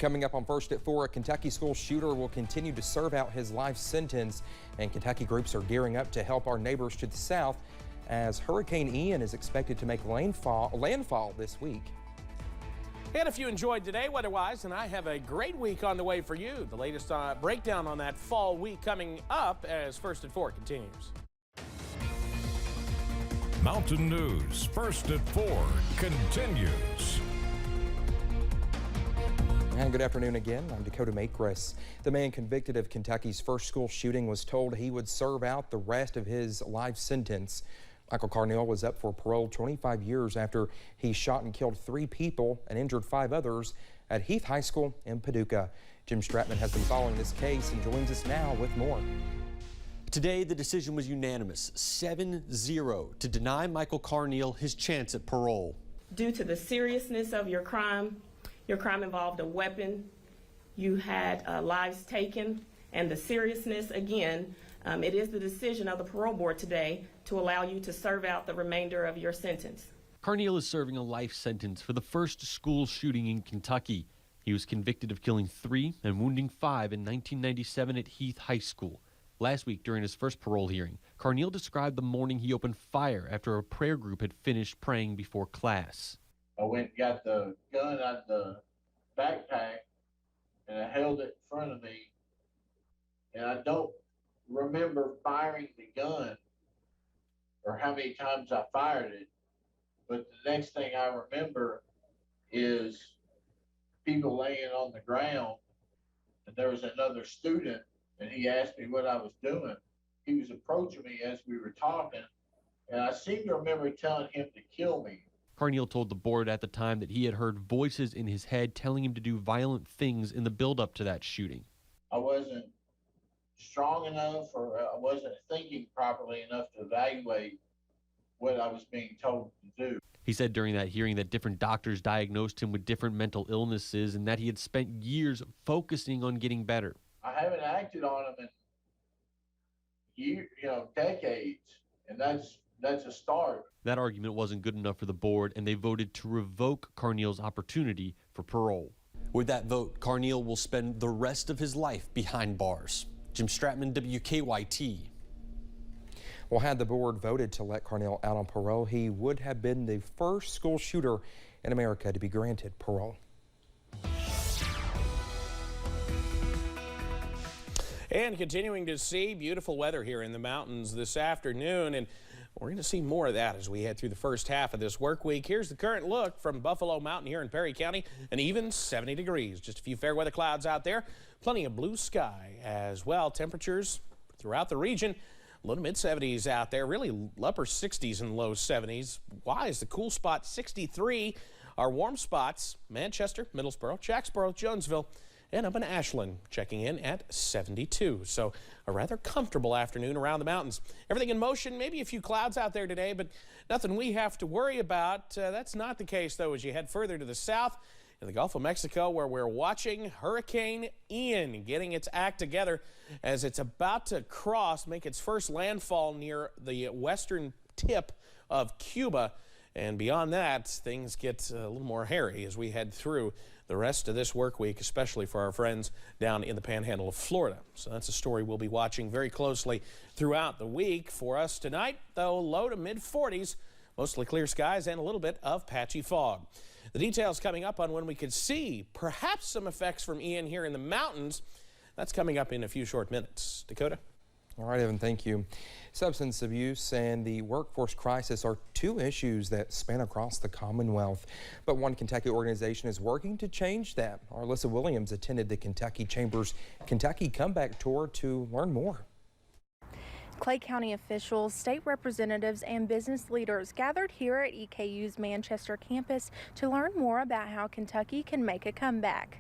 Coming up on First at 4, a Kentucky school shooter will continue to serve out his life sentence, and Kentucky groups are gearing up to help our neighbors to the south as Hurricane Ian is expected to make landfall this week. And if you enjoyed today weather-wise, and I have a great week on the way for you. The latest breakdown on that fall week coming up as First at 4 continues. Mountain News First at 4 continues. And good afternoon again. I'm Dakota Makris. The man convicted of Kentucky's first school shooting was told he would serve out the rest of his life sentence. Michael Carnell was up for parole 25 years after he shot and killed 3 people and injured 5 others at Heath High School in Paducah. Jim Stratman has been following this case and joins us now with more. Today, the decision was unanimous, 7-0, to deny Michael Carnell his chance at parole. Due to the seriousness of your crime involved a weapon, you had lives taken, and the seriousness, again, it is the decision of the parole board today to allow you to serve out the remainder of your sentence. Carnell is serving a life sentence for the first school shooting in Kentucky. He was convicted of killing 3 and wounding 5 in 1997 at Heath High School. Last week, during his first parole hearing, Carnell described the morning he opened fire after a prayer group had finished praying before class. I went and got the gun out of the backpack and I held it in front of me, and I don't remember firing the gun or how many times I fired it, but the next thing I remember is people laying on the ground, and there was another student, and he asked me what I was doing. He was approaching me as we were talking, and I seem to remember telling him to kill me. Carnell told the board at the time that he had heard voices in his head telling him to do violent things in the buildup to that shooting. I wasn't strong enough, or I wasn't thinking properly enough to evaluate what I was being told to do. He said during that hearing that different doctors diagnosed him with different mental illnesses and that he had spent years focusing on getting better. I haven't acted on them in years, decades, and that's a start. That argument wasn't good enough for the board, and they voted to revoke Carnell's opportunity for parole. With that vote, Carnell will spend the rest of his life behind bars. Jim Stratman, WKYT. Well, had the board voted to let Carnell out on parole, he would have been the first school shooter in America to be granted parole. And continuing to see beautiful weather here in the mountains this afternoon, and we're going to see more of that as we head through the first half of this work week. Here's the current look from Buffalo Mountain here in Perry County, an even 70 degrees. Just a few fair weather clouds out there, plenty of blue sky as well. Temperatures throughout the region, low to mid 70s out there, really upper 60s and low 70s. Why is the cool spot 63? Our warm spots, Manchester, Middlesboro, Jacksboro, Jonesville, and up in Ashland, checking in at 72. So a rather comfortable afternoon around the mountains. Everything in motion, maybe a few clouds out there today, but nothing we have to worry about. That's not the case, though, as you head further to the south in the Gulf of Mexico, where we're watching Hurricane Ian getting its act together as it's about to make its first landfall near the western tip of Cuba. And beyond that, things get a little more hairy as we head through the rest of this work week, especially for our friends down in the panhandle of Florida. So that's a story we'll be watching very closely throughout the week. For us tonight, though, low to mid 40s, mostly clear skies and a little bit of patchy fog. The details coming up on when we could see perhaps some effects from Ian here in the mountains. That's coming up in a few short minutes. Dakota? All right, Evan, thank you. Substance abuse and the workforce crisis are 2 issues that span across the Commonwealth. But one Kentucky organization is working to change that. Our Alyssa Williams attended the Kentucky Chamber's Kentucky Comeback Tour to learn more. Clay County officials, state representatives, and business leaders gathered here at EKU's Manchester campus to learn more about how Kentucky can make a comeback.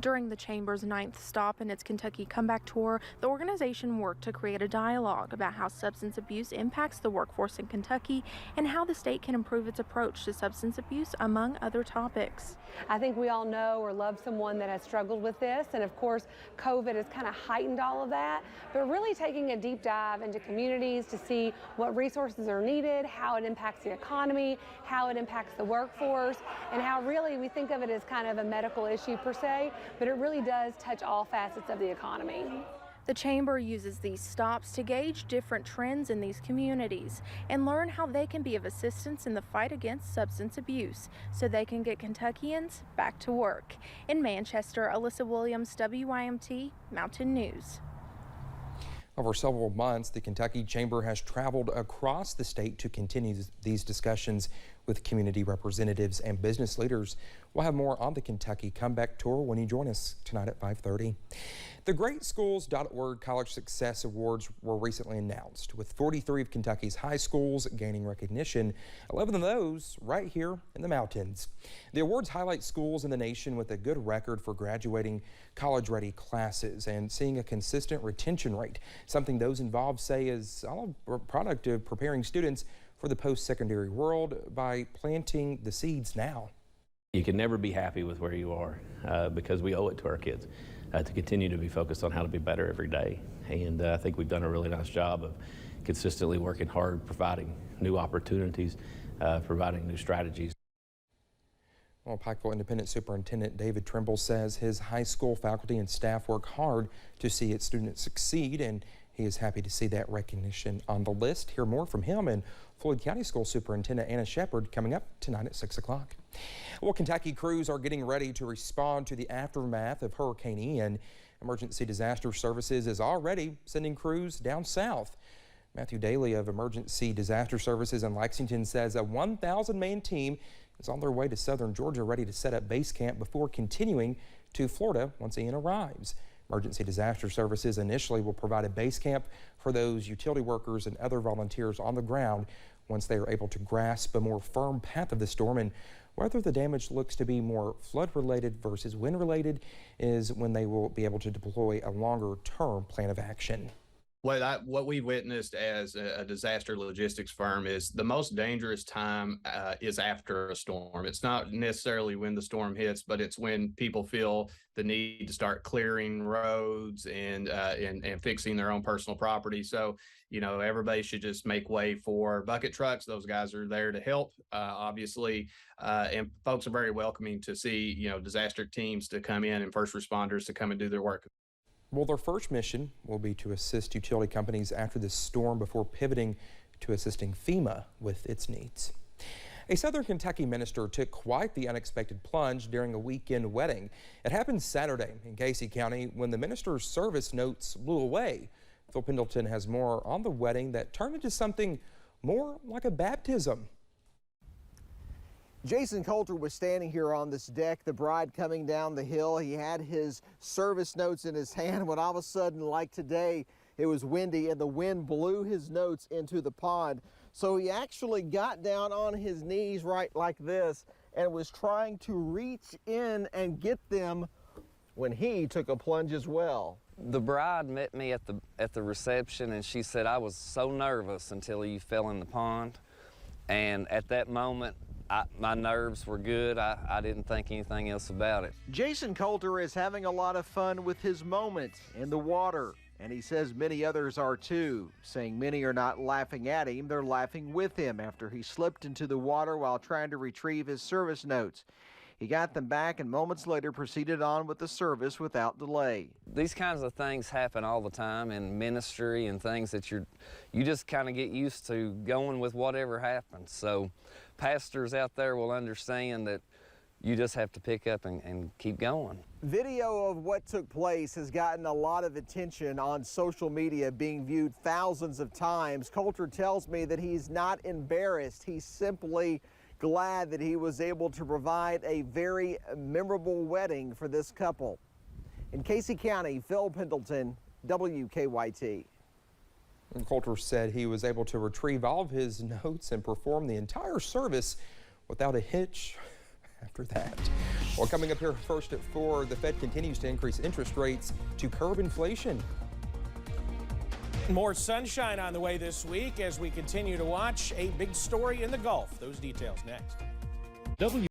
During the Chamber's 9th stop in its Kentucky Comeback Tour, the organization worked to create a dialogue about how substance abuse impacts the workforce in Kentucky and how the state can improve its approach to substance abuse, among other topics. I think we all know or love someone that has struggled with this, and of course, COVID has kind of heightened all of that, but really taking a deep dive into communities to see what resources are needed, how it impacts the economy, how it impacts the workforce, and how really we think of it as kind of a medical issue per se, but it really does touch all facets of the economy. The chamber uses these stops to gauge different trends in these communities and learn how they can be of assistance in the fight against substance abuse so they can get Kentuckians back to work. In Manchester, Alyssa Williams, WYMT Mountain News. Over several months, the Kentucky Chamber has traveled across the state to continue these discussions with community representatives and business leaders. We'll have more on the Kentucky Comeback Tour when you join us tonight at 5:30. The GreatSchools.org College Success Awards were recently announced, with 43 of Kentucky's high schools gaining recognition, 11 of those right here in the mountains. The awards highlight schools in the nation with a good record for graduating college-ready classes and seeing a consistent retention rate, something those involved say is all a product of preparing students for the post-secondary world by planting the seeds now. You can never be happy with where you are because we owe it to our kids to continue to be focused on how to be better every day. And I think we've done a really nice job of consistently working hard, providing new opportunities, providing new strategies. Well, Pikeville Independent Superintendent David Trimble says his high school faculty and staff work hard to see its students succeed, and he is happy to see that recognition on the list. Hear more from him and Floyd County School Superintendent Anna Shepard coming up tonight at 6 o'clock. Well, Kentucky crews are getting ready to respond to the aftermath of Hurricane Ian. Emergency Disaster Services is already sending crews down south. Matthew Daly of Emergency Disaster Services in Lexington says a 1,000-man team is on their way to southern Georgia, ready to set up base camp before continuing to Florida once Ian arrives. Emergency Disaster Services initially will provide a base camp for those utility workers and other volunteers on the ground once they are able to grasp a more firm path of the storm, and whether the damage looks to be more flood-related versus wind-related is when they will be able to deploy a longer-term plan of action. What we witnessed as a disaster logistics firm is the most dangerous time is after a storm. It's not necessarily when the storm hits, but it's when people feel the need to start clearing roads and fixing their own personal property. So, you know, everybody should just make way for bucket trucks. Those guys are there to help, obviously, and folks are very welcoming to see, you know, disaster teams to come in and first responders to come and do their work. Well, their first mission will be to assist utility companies after this storm before pivoting to assisting FEMA with its needs. A Southern Kentucky minister took quite the unexpected plunge during a weekend wedding. It happened Saturday in Casey County when the minister's service notes blew away. Phil Pendleton has more on the wedding that turned into something more like a baptism. Jason Coulter was standing here on this deck, the bride coming down the hill. He had his service notes in his hand when all of a sudden, like today, it was windy and the wind blew his notes into the pond. So he actually got down on his knees right like this and was trying to reach in and get them when he took a plunge as well. The bride met me at the reception, and she said, "I was so nervous until you fell in the pond." And at that moment, my nerves were good. I didn't think anything else about it. Jason Coulter is having a lot of fun with his moment in the water, and he says many others are too, saying many are not laughing at him, they're laughing with him after he slipped into the water while trying to retrieve his service notes. He got them back and moments later proceeded on with the service without delay. These kinds of things happen all the time in ministry and things that you just kind of get used to going with whatever happens. So pastors out there will understand that you just have to pick up and keep going. Video of what took place has gotten a lot of attention on social media, being viewed thousands of times. Coulter tells me that he's not embarrassed. He's simply glad that he was able to provide a very memorable wedding for this couple. In Casey County, Phil Pendleton, WKYT. And Coulter said he was able to retrieve all of his notes and perform the entire service without a hitch after that. Well, coming up here first at 4, the Fed continues to increase interest rates to curb inflation. More sunshine on the way this week as we continue to watch a big story in the Gulf. Those details next.